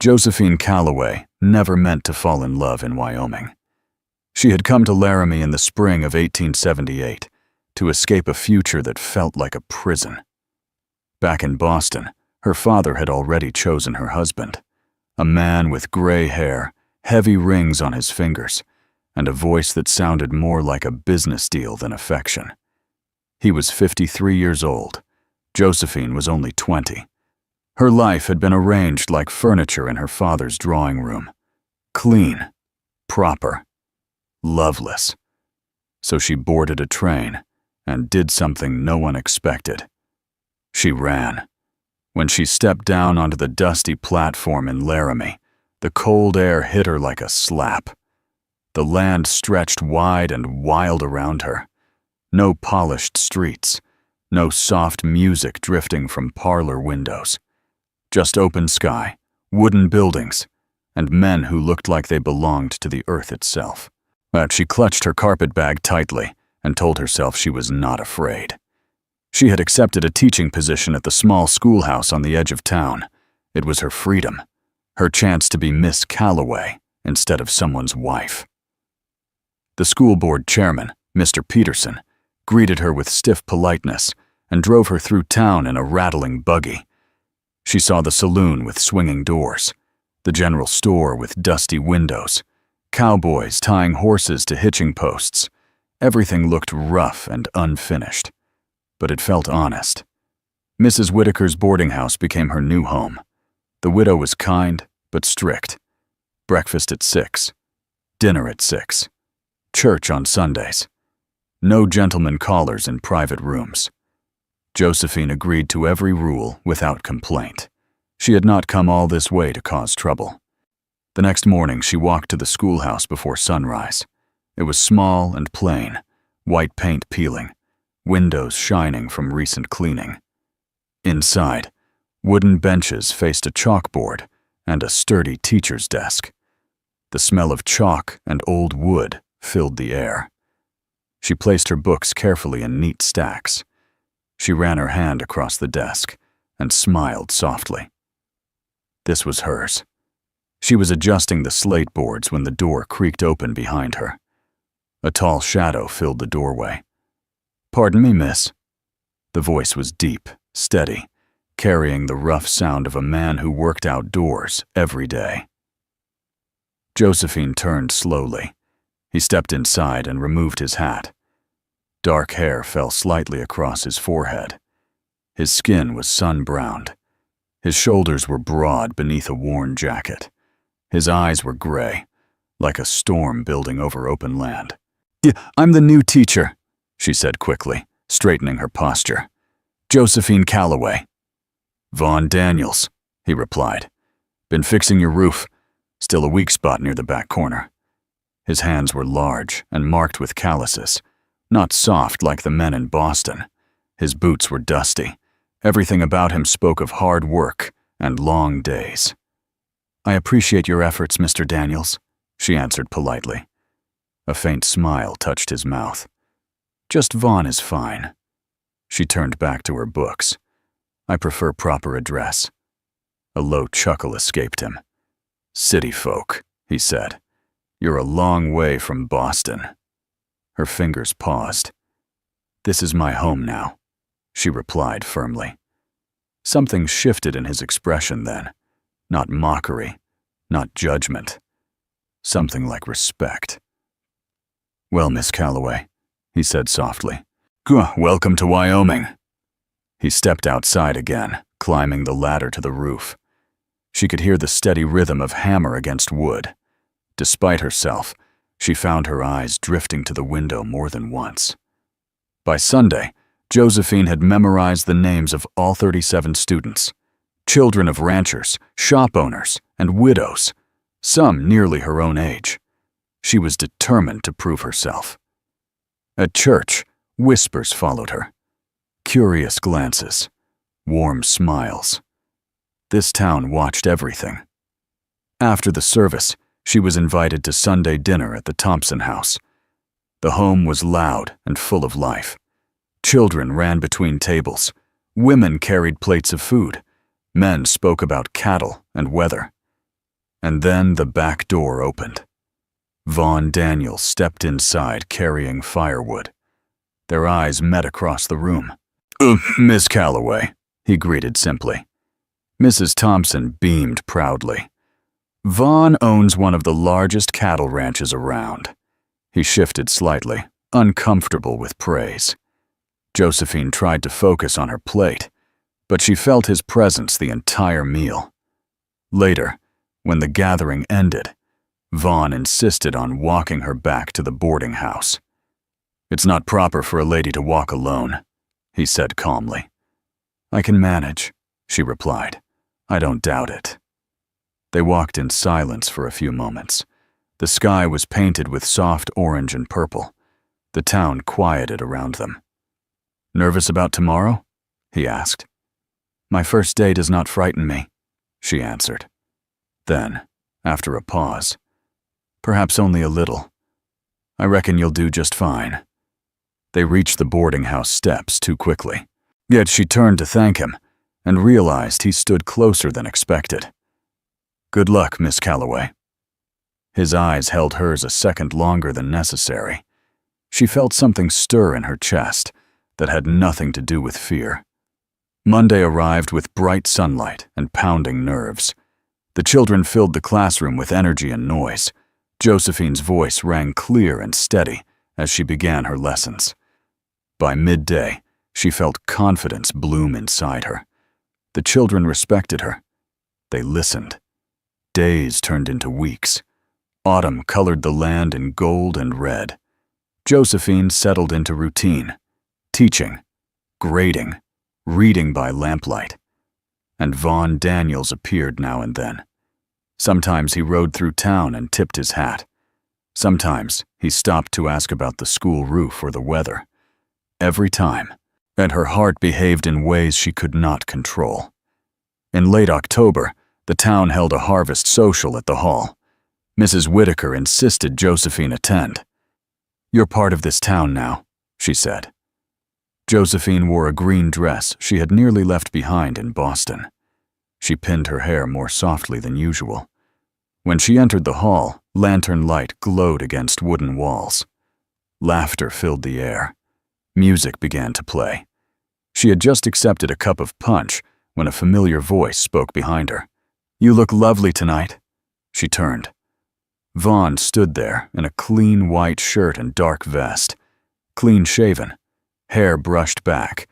Josephine Callaway never meant to fall in love in Wyoming. She had come to Laramie in the spring of 1878 to escape a future that felt like a prison. Back in Boston, her father had already chosen her husband, a man with gray hair, heavy rings on his fingers, and a voice that sounded more like a business deal than affection. He was 53 years old. Josephine was only 20. Her life had been arranged like furniture in her father's drawing room. Clean, proper, loveless. So she boarded a train and did something no one expected. She ran. When she stepped down onto the dusty platform in Laramie, the cold air hit her like a slap. The land stretched wide and wild around her. No polished streets, no soft music drifting from parlor windows. Just open sky, wooden buildings, and men who looked like they belonged to the earth itself. But she clutched her carpet bag tightly and told herself she was not afraid. She had accepted a teaching position at the small schoolhouse on the edge of town. It was her freedom, her chance to be Miss Callaway instead of someone's wife. The school board chairman, Mr. Peterson, greeted her with stiff politeness and drove her through town in a rattling buggy. She saw the saloon with swinging doors, the general store with dusty windows, cowboys tying horses to hitching posts. Everything looked rough and unfinished, but it felt honest. Mrs. Whitaker's boarding house became her new home. The widow was kind but strict. Breakfast at 6, dinner at 6, church on Sundays. No gentlemen callers in private rooms. Josephine agreed to every rule without complaint. She had not come all this way to cause trouble. The next morning, she walked to the schoolhouse before sunrise. It was small and plain, white paint peeling, windows shining from recent cleaning. Inside, wooden benches faced a chalkboard and a sturdy teacher's desk. The smell of chalk and old wood filled the air. She placed her books carefully in neat stacks. She ran her hand across the desk and smiled softly. This was hers. She was adjusting the slate boards when the door creaked open behind her. A tall shadow filled the doorway. "Pardon me, miss." The voice was deep, steady, carrying the rough sound of a man who worked outdoors every day. Josephine turned slowly. He stepped inside and removed his hat. Dark hair fell slightly across his forehead. His skin was sun-browned. His shoulders were broad beneath a worn jacket. His eyes were gray, like a storm building over open land. "I'm the new teacher," she said quickly, straightening her posture. "Josephine Callaway." "Vaughn Daniels," he replied. "Been fixing your roof. Still a weak spot near the back corner." His hands were large and marked with calluses, not soft like the men in Boston. His boots were dusty. Everything about him spoke of hard work and long days. "I appreciate your efforts, Mr. Daniels," she answered politely. A faint smile touched his mouth. "Just Vaughn is fine." She turned back to her books. "I prefer proper address." A low chuckle escaped him. "City folk," he said. "You're a long way from Boston." Her fingers paused. "This is my home now," she replied firmly. Something shifted in his expression then. Not mockery, not judgment. Something like respect. "Well, Miss Callaway," he said softly. "Welcome to Wyoming." He stepped outside again, climbing the ladder to the roof. She could hear the steady rhythm of hammer against wood. Despite herself, she found her eyes drifting to the window more than once. By Sunday, Josephine had memorized the names of all 37 students, children of ranchers, shop owners, and widows, some nearly her own age. She was determined to prove herself. At church, whispers followed her. Curious glances, warm smiles. This town watched everything. After the service, she was invited to Sunday dinner at the Thompson house. The home was loud and full of life. Children ran between tables. Women carried plates of food. Men spoke about cattle and weather. And then the back door opened. Vaughn Daniels stepped inside carrying firewood. Their eyes met across the room. Miss Callaway," he greeted simply. Mrs. Thompson beamed proudly. "Vaughn owns one of the largest cattle ranches around." He shifted slightly, uncomfortable with praise. Josephine tried to focus on her plate, but she felt his presence the entire meal. Later, when the gathering ended, Vaughn insisted on walking her back to the boarding house. "It's not proper for a lady to walk alone," he said calmly. "I can manage," she replied. "I don't doubt it." They walked in silence for a few moments. The sky was painted with soft orange and purple. The town quieted around them. "Nervous about tomorrow?" he asked. "My first day does not frighten me," she answered. Then, after a pause, "Perhaps only a little. I reckon you'll do just fine." They reached the boarding house steps too quickly. Yet she turned to thank him and realized he stood closer than expected. "Good luck, Miss Callaway." His eyes held hers a second longer than necessary. She felt something stir in her chest that had nothing to do with fear. Monday arrived with bright sunlight and pounding nerves. The children filled the classroom with energy and noise. Josephine's voice rang clear and steady as she began her lessons. By midday, she felt confidence bloom inside her. The children respected her. They listened. Days turned into weeks. Autumn colored the land in gold and red. Josephine settled into routine, teaching, grading, reading by lamplight. And Vaughn Daniels appeared now and then. Sometimes he rode through town and tipped his hat. Sometimes he stopped to ask about the school roof or the weather. Every time, and her heart behaved in ways she could not control. In late October, the town held a harvest social at the hall. Mrs. Whitaker insisted Josephine attend. "You're part of this town now," she said. Josephine wore a green dress she had nearly left behind in Boston. She pinned her hair more softly than usual. When she entered the hall, lantern light glowed against wooden walls. Laughter filled the air. Music began to play. She had just accepted a cup of punch when a familiar voice spoke behind her. "You look lovely tonight." She turned. Vaughn stood there in a clean white shirt and dark vest, clean-shaven, hair brushed back,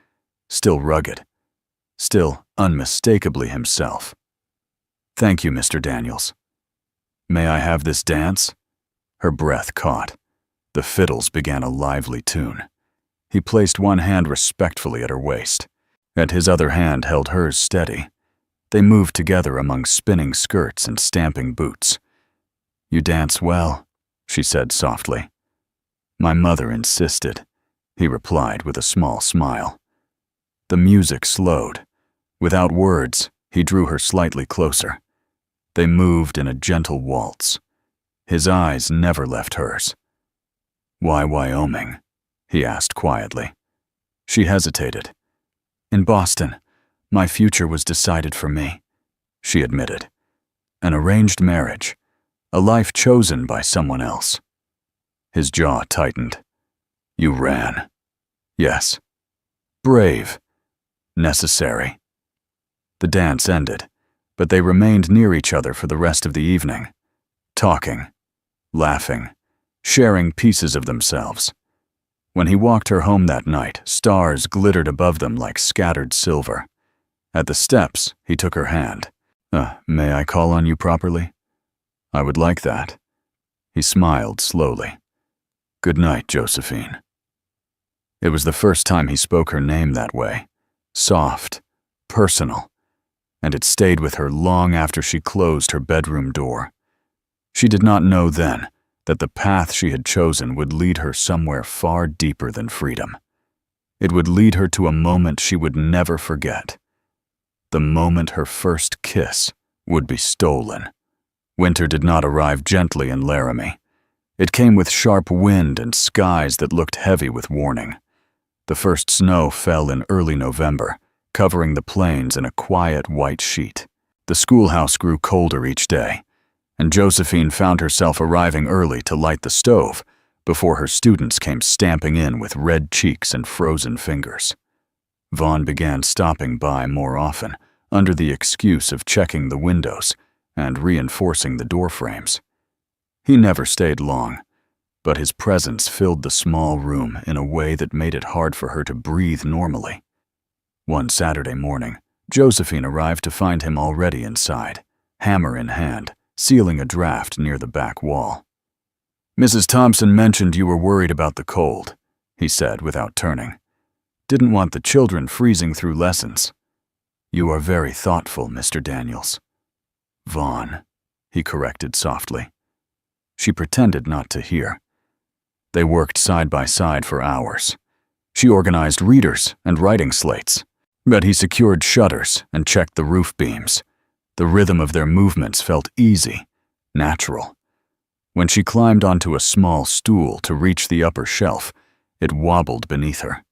still rugged, still unmistakably himself. "Thank you, Mr. Daniels." "May I have this dance?" Her breath caught. The fiddles began a lively tune. He placed one hand respectfully at her waist, and his other hand held hers steady. They moved together among spinning skirts and stamping boots. "You dance well," she said softly. "My mother insisted," he replied with a small smile. The music slowed. Without words, he drew her slightly closer. They moved in a gentle waltz. His eyes never left hers. "Why Wyoming?" he asked quietly. She hesitated. "In Boston, my future was decided for me," she admitted. "An arranged marriage, a life chosen by someone else." His jaw tightened. "You ran." "Yes." "Brave. Necessary." The dance ended, but they remained near each other for the rest of the evening, talking, laughing, sharing pieces of themselves. When he walked her home that night, stars glittered above them like scattered silver. At the steps, he took her hand. May I call on you properly?" "I would like that." He smiled slowly. "Good night, Josephine." It was the first time he spoke her name that way, soft, personal, and it stayed with her long after she closed her bedroom door. She did not know then that the path she had chosen would lead her somewhere far deeper than freedom. It would lead her to a moment she would never forget. The moment her first kiss would be stolen. Winter did not arrive gently in Laramie. It came with sharp wind and skies that looked heavy with warning. The first snow fell in early November, covering the plains in a quiet white sheet. The schoolhouse grew colder each day. and Josephine found herself arriving early to light the stove before her students came stamping in with red cheeks and frozen fingers. Vaughn began stopping by more often, under the excuse of checking the windows and reinforcing the door frames. He never stayed long, but his presence filled the small room in a way that made it hard for her to breathe normally. One Saturday morning, Josephine arrived to find him already inside, hammer in hand, sealing a draft near the back wall. "Mrs. Thompson mentioned you were worried about the cold," he said without turning. "Didn't want the children freezing through lessons." "You are very thoughtful, Mr. Daniels." "Vaughn," he corrected softly. She pretended not to hear. They worked side by side for hours. She organized readers and writing slates, but he secured shutters and checked the roof beams. The rhythm of their movements felt easy, natural. When she climbed onto a small stool to reach the upper shelf, it wobbled beneath her.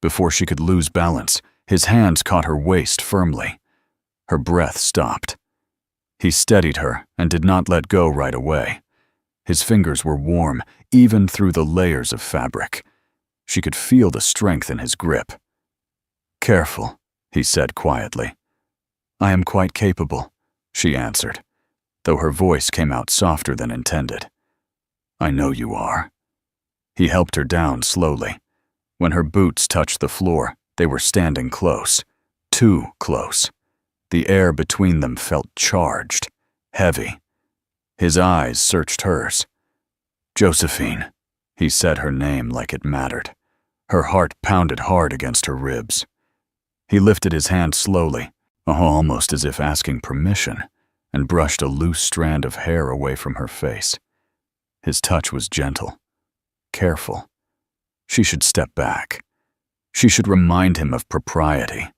Before she could lose balance, his hands caught her waist firmly. Her breath stopped. He steadied her and did not let go right away. His fingers were warm, even through the layers of fabric. She could feel the strength in his grip. "Careful," he said quietly. "I am quite capable," she answered, though her voice came out softer than intended. "I know you are." He helped her down slowly. When her boots touched the floor, they were standing close, too close. The air between them felt charged, heavy. His eyes searched hers. "Josephine," he said her name like it mattered. Her heart pounded hard against her ribs. He lifted his hand slowly, almost as if asking permission, and brushed a loose strand of hair away from her face. His touch was gentle, careful. She should step back. She should remind him of propriety,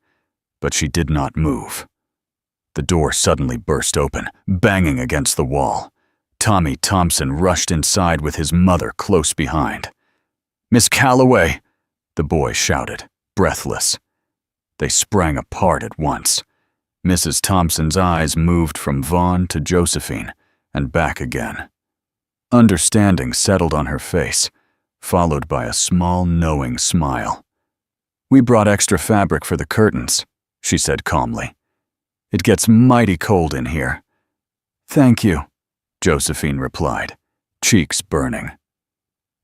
but she did not move. The door suddenly burst open, banging against the wall. Tommy Thompson rushed inside with his mother close behind. "Miss Callaway!" the boy shouted, breathless. They sprang apart at once. Mrs. Thompson's eyes moved from Vaughn to Josephine and back again. Understanding settled on her face, followed by a small, knowing smile. "We brought extra fabric for the curtains," she said calmly. "It gets mighty cold in here." "Thank you," Josephine replied, cheeks burning.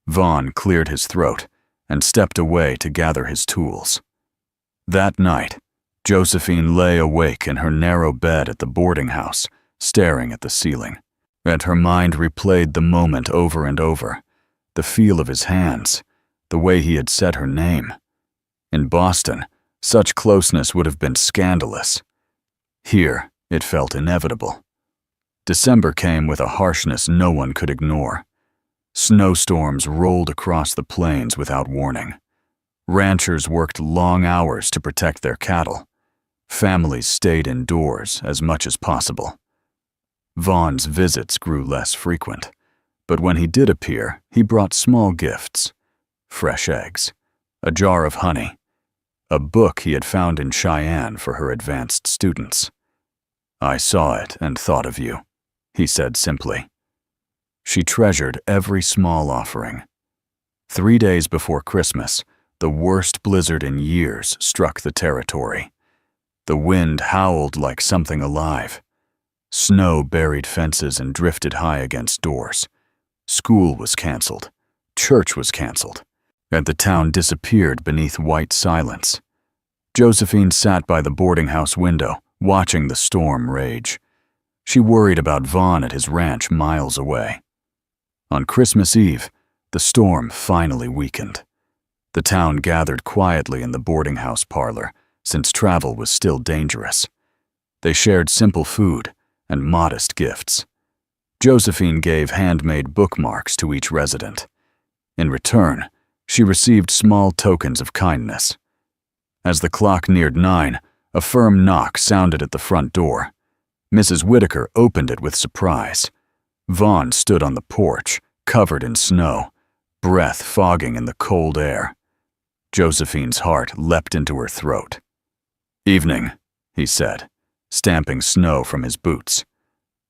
Vaughn cleared his throat and stepped away to gather his tools. That night, Josephine lay awake in her narrow bed at the boarding house, staring at the ceiling, and her mind replayed the moment over and over. The feel of his hands, the way he had said her name. In Boston, such closeness would have been scandalous. Here, it felt inevitable. December came with a harshness no one could ignore. Snowstorms rolled across the plains without warning. Ranchers worked long hours to protect their cattle. Families stayed indoors as much as possible. Vaughn's visits grew less frequent, but when he did appear, he brought small gifts: fresh eggs, a jar of honey, a book he had found in Cheyenne for her advanced students. "I saw it and thought of you," he said simply. She treasured every small offering. 3 days before Christmas, the worst blizzard in years struck the territory. The wind howled like something alive. Snow buried fences and drifted high against doors. School was canceled. Church was canceled. And the town disappeared beneath white silence. Josephine sat by the boarding house window, watching the storm rage. She worried about Vaughn at his ranch miles away. On Christmas Eve, the storm finally weakened. The town gathered quietly in the boarding house parlor, since travel was still dangerous. They shared simple food and modest gifts. Josephine gave handmade bookmarks to each resident. In return, she received small tokens of kindness. As the clock neared 9, a firm knock sounded at the front door. Mrs. Whitaker opened it with surprise. Vaughn stood on the porch, covered in snow, breath fogging in the cold air. Josephine's heart leapt into her throat. "Evening," he said, stamping snow from his boots.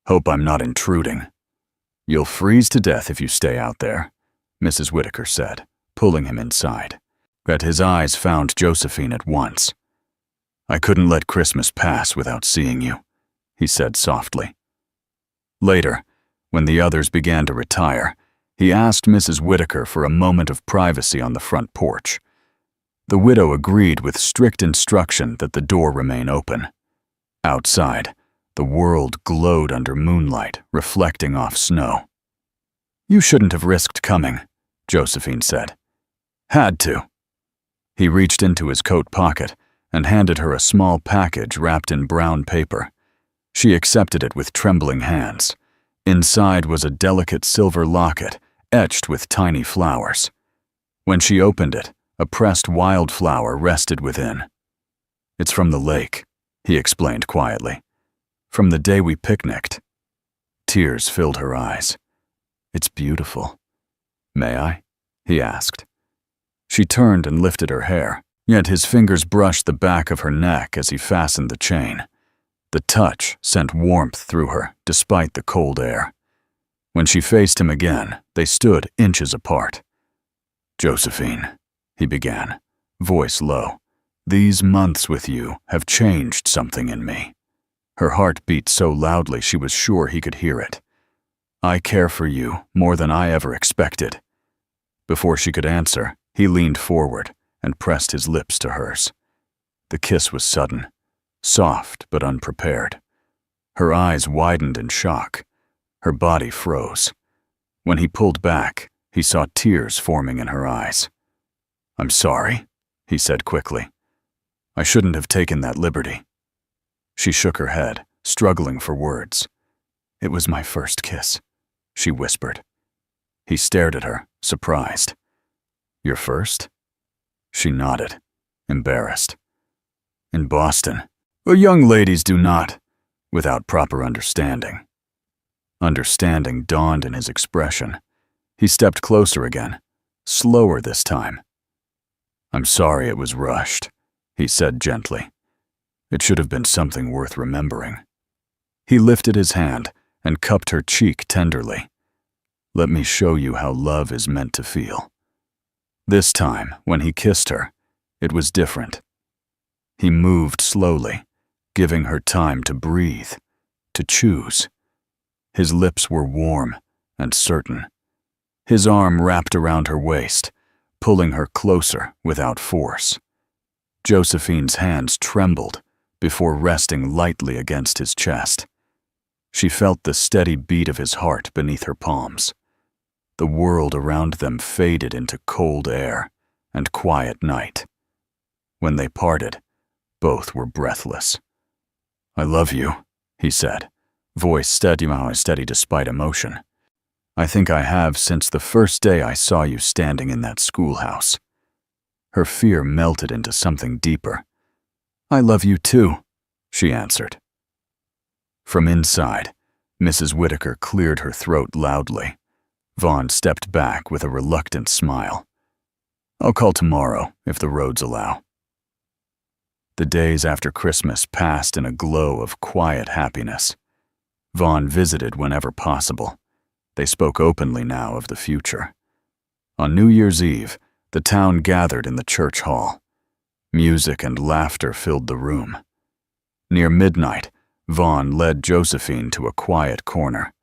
Hope I'm not intruding." "You'll freeze to death if you stay out there," Mrs. Whitaker said, pulling him inside. But his eyes found Josephine at once. "I couldn't let Christmas pass without seeing you," he said softly. Later, when the others began to retire, he asked Mrs. Whitaker for a moment of privacy on the front porch. The widow agreed with strict instruction that the door remain open. Outside, the world glowed under moonlight, reflecting off snow. "You shouldn't have risked coming," Josephine said. "Had to." He reached into his coat pocket and handed her a small package wrapped in brown paper. She accepted it with trembling hands. Inside was a delicate silver locket, etched with tiny flowers. When she opened it, a pressed wildflower rested within. "It's from the lake," he explained quietly. "From the day we picnicked." Tears filled her eyes. "It's beautiful." "May I?" he asked. She turned and lifted her hair, yet his fingers brushed the back of her neck as he fastened the chain. The touch sent warmth through her, despite the cold air. When she faced him again, they stood inches apart. "Josephine," he began, voice low, "these months with you have changed something in me." Her heart beat so loudly she was sure he could hear it. "I care for you more than I ever expected." Before she could answer, he leaned forward and pressed his lips to hers. The kiss was sudden, soft but unprepared. Her eyes widened in shock. Her body froze. When he pulled back, he saw tears forming in her eyes. "I'm sorry," he said quickly. "I shouldn't have taken that liberty." She shook her head, struggling for words. "It was my first kiss," she whispered. He stared at her, surprised. "Your first?" She nodded, embarrassed. "In Boston. Well, young ladies do not, without proper understanding." Understanding dawned in his expression. He stepped closer again, slower this time. "I'm sorry it was rushed," he said gently. "It should have been something worth remembering." He lifted his hand and cupped her cheek tenderly. "Let me show you how love is meant to feel." This time, when he kissed her, it was different. He moved slowly, giving her time to breathe, to choose. His lips were warm and certain. His arm wrapped around her waist, pulling her closer without force. Josephine's hands trembled before resting lightly against his chest. She felt the steady beat of his heart beneath her palms. The world around them faded into cold air and quiet night. When they parted, both were breathless. "I love you," he said, voice steady despite emotion. "I think I have since the first day I saw you standing in that schoolhouse." Her fear melted into something deeper. "I love you too," she answered. From inside, Mrs. Whitaker cleared her throat loudly. Vaughn stepped back with a reluctant smile. "I'll call tomorrow, if the roads allow." The days after Christmas passed in a glow of quiet happiness. Vaughn visited whenever possible. They spoke openly now of the future. On New Year's Eve, the town gathered in the church hall. Music and laughter filled the room. Near midnight, Vaughn led Josephine to a quiet corner.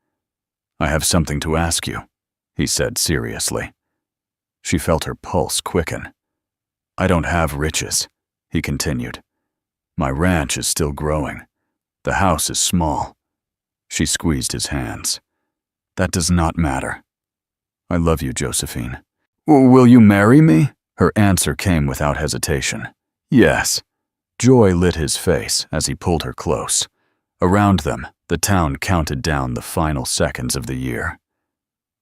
"I have something to ask you," he said seriously. She felt her pulse quicken. "I don't have riches," he continued. "My ranch is still growing. The house is small." She squeezed his hands. "That does not matter. I love you, Josephine." "Will you marry me?" Her answer came without hesitation. "Yes." Joy lit his face as he pulled her close. Around them, the town counted down the final seconds of the year.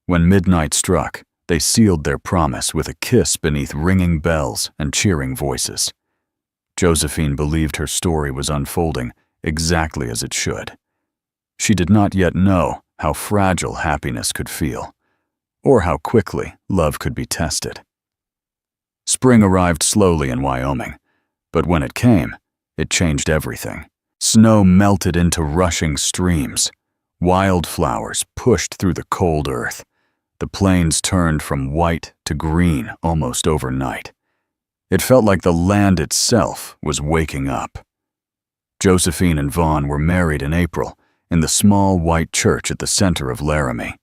When midnight struck, they sealed their promise with a kiss beneath ringing bells and cheering voices. Josephine believed her story was unfolding exactly as it should. She did not yet know how fragile happiness could feel, or how quickly love could be tested. Spring arrived slowly in Wyoming, but when it came, it changed everything. Snow melted into rushing streams. Wildflowers pushed through the cold earth. The plains turned from white to green almost overnight. It felt like the land itself was waking up. Josephine and Vaughn were married in April in the small white church at the center of Laramie.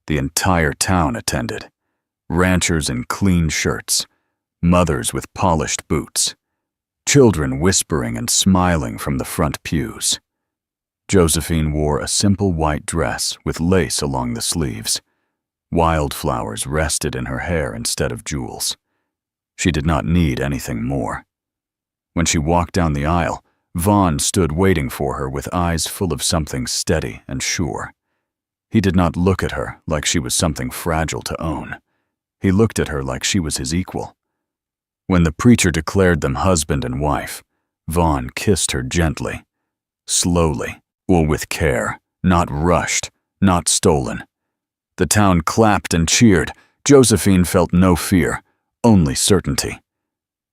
The entire town attended. Ranchers in clean shirts, mothers with polished boots, children whispering and smiling from the front pews. Josephine wore a simple white dress with lace along the sleeves. Wildflowers rested in her hair instead of jewels. She did not need anything more. When she walked down the aisle, Vaughn stood waiting for her with eyes full of something steady and sure. He did not look at her like she was something fragile to own. He looked at her like she was his equal. When the preacher declared them husband and wife, Vaughn kissed her gently, slowly, with care, not rushed, not stolen. The town clapped and cheered. Josephine felt no fear, only certainty.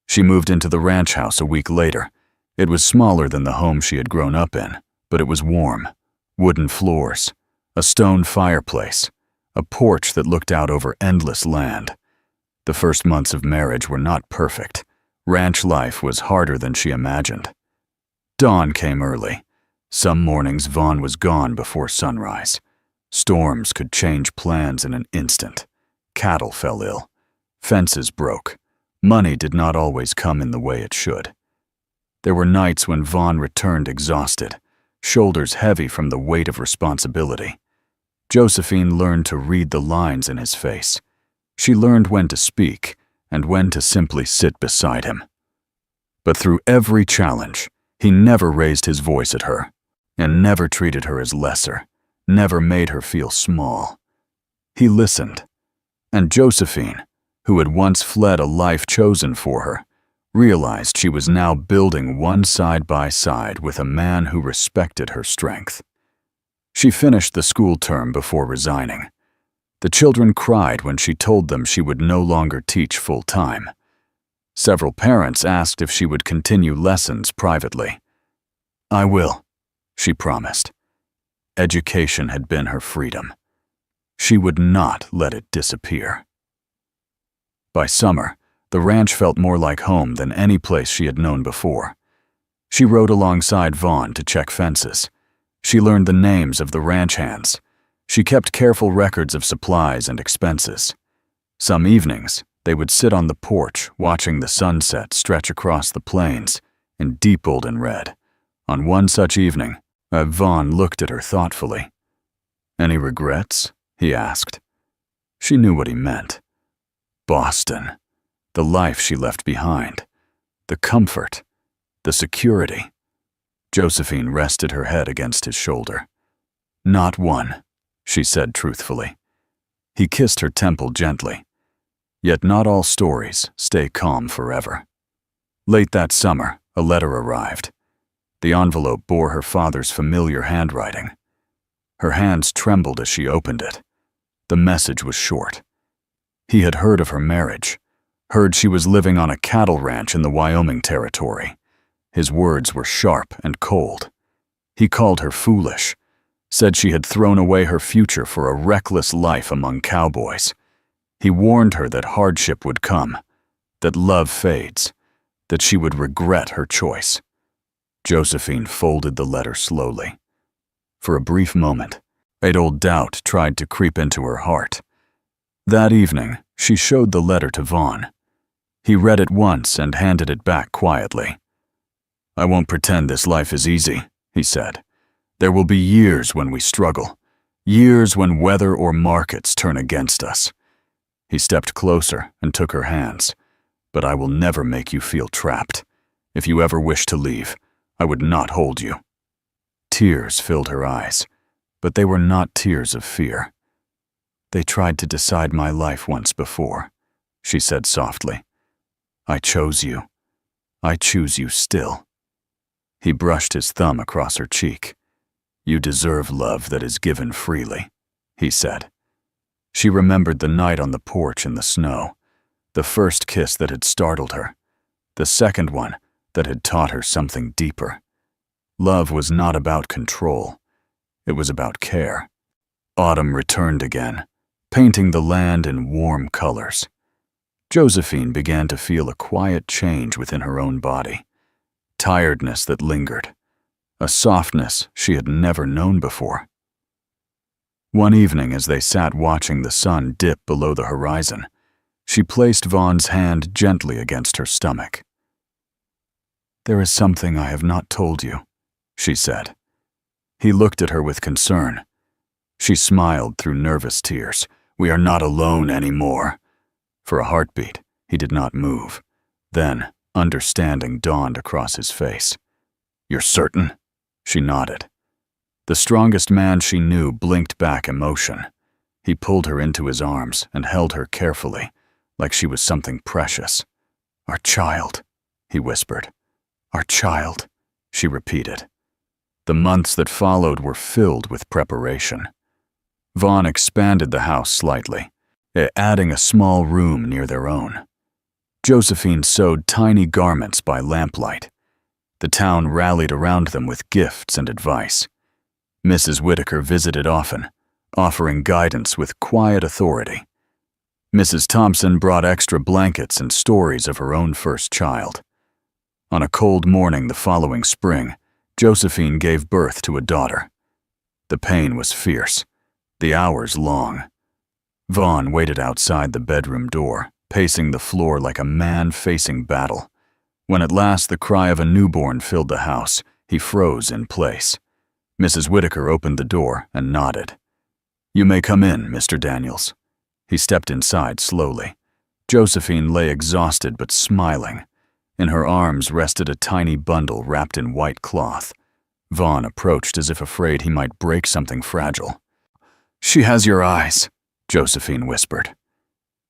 She moved into the ranch house a week later. It was smaller than the home she had grown up in, but it was warm. Wooden floors, a stone fireplace, a porch that looked out over endless land. The first months of marriage were not perfect. Ranch life was harder than she imagined. Dawn came early. Some mornings Vaughn was gone before sunrise. Storms could change plans in an instant. Cattle fell ill. Fences broke. Money did not always come in the way it should. There were nights when Vaughn returned exhausted, shoulders heavy from the weight of responsibility. Josephine learned to read the lines in his face. She learned when to speak and when to simply sit beside him. But through every challenge, he never raised his voice at her, and never treated her as lesser, never made her feel small. He listened, and Josephine, who had once fled a life chosen for her, realized she was now building one side by side with a man who respected her strength. She finished the school term before resigning. The children cried when she told them she would no longer teach full-time. Several parents asked if she would continue lessons privately. "I will," she promised. Education had been her freedom. She would not let it disappear. By summer, the ranch felt more like home than any place she had known before. She rode alongside Vaughn to check fences. She learned the names of the ranch hands. She kept careful records of supplies and expenses. Some evenings, they would sit on the porch watching the sunset stretch across the plains in deep golden red. On one such evening, Vaughn looked at her thoughtfully. "Any regrets?" he asked. She knew what he meant. Boston, the life she left behind, the comfort, the security. Josephine rested her head against his shoulder. "Not one," she said truthfully. He kissed her temple gently. Yet not all stories stay calm forever. Late that summer, a letter arrived. The envelope bore her father's familiar handwriting. Her hands trembled as she opened it. The message was short. He had heard of her marriage, heard she was living on a cattle ranch in the Wyoming Territory. His words were sharp and cold. He called her foolish, said she had thrown away her future for a reckless life among cowboys. He warned her that hardship would come, that love fades, that she would regret her choice. Josephine folded the letter slowly. For a brief moment, an old doubt tried to creep into her heart. That evening, she showed the letter to Vaughn. He read it once and handed it back quietly. "I won't pretend this life is easy," he said. "There will be years when we struggle, years when weather or markets turn against us." He stepped closer and took her hands. "But I will never make you feel trapped. If you ever wish to leave, I would not hold you." Tears filled her eyes, but they were not tears of fear. "They tried to decide my life once before," she said softly. "I chose you. I choose you still." He brushed his thumb across her cheek. "You deserve love that is given freely," he said. She remembered the night on the porch in the snow, the first kiss that had startled her, the second one that had taught her something deeper. Love was not about control. It was about care. Autumn returned again, painting the land in warm colors. Josephine began to feel a quiet change within her own body. Tiredness that lingered. A softness she had never known before. One evening, as they sat watching the sun dip below the horizon, she placed Vaughn's hand gently against her stomach. "There is something I have not told you," she said. He looked at her with concern. She smiled through nervous tears. "We are not alone anymore." For a heartbeat, he did not move. Then, understanding dawned across his face. "You're certain?" She nodded. The strongest man she knew blinked back emotion. He pulled her into his arms and held her carefully, like she was something precious. "Our child," he whispered. "Our child," she repeated. The months that followed were filled with preparation. Vaughn expanded the house slightly, adding a small room near their own. Josephine sewed tiny garments by lamplight. The town rallied around them with gifts and advice. Mrs. Whitaker visited often, offering guidance with quiet authority. Mrs. Thompson brought extra blankets and stories of her own first child. On a cold morning the following spring, Josephine gave birth to a daughter. The pain was fierce, the hours long. Vaughn waited outside the bedroom door, pacing the floor like a man facing battle. When at last the cry of a newborn filled the house, he froze in place. Mrs. Whitaker opened the door and nodded. "You may come in, Mr. Daniels." He stepped inside slowly. Josephine lay exhausted but smiling. In her arms rested a tiny bundle wrapped in white cloth. Vaughn approached as if afraid he might break something fragile. "She has your eyes," Josephine whispered.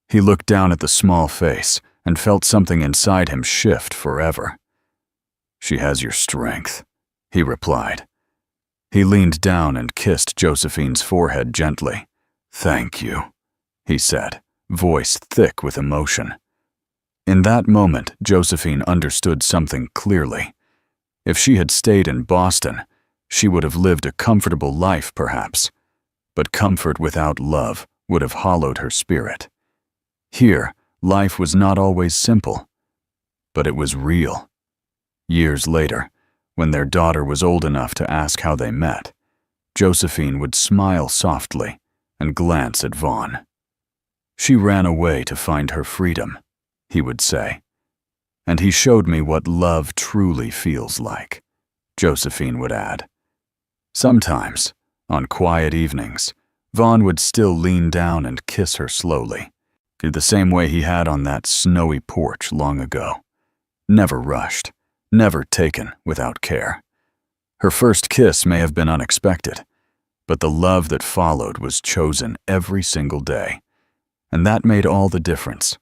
He looked down at the small face and felt something inside him shift forever. "She has your strength," he replied. He leaned down and kissed Josephine's forehead gently. "Thank you," he said, voice thick with emotion. In that moment, Josephine understood something clearly. If she had stayed in Boston, she would have lived a comfortable life, perhaps. But comfort without love would have hollowed her spirit. Here, life was not always simple, but it was real. Years later, when their daughter was old enough to ask how they met, Josephine would smile softly and glance at Vaughn. "She ran away to find her freedom," he would say. "And he showed me what love truly feels like," Josephine would add. Sometimes, on quiet evenings, Vaughn would still lean down and kiss her slowly, the same way he had on that snowy porch long ago. Never rushed, never taken without care. Her first kiss may have been unexpected, but the love that followed was chosen every single day, and that made all the difference.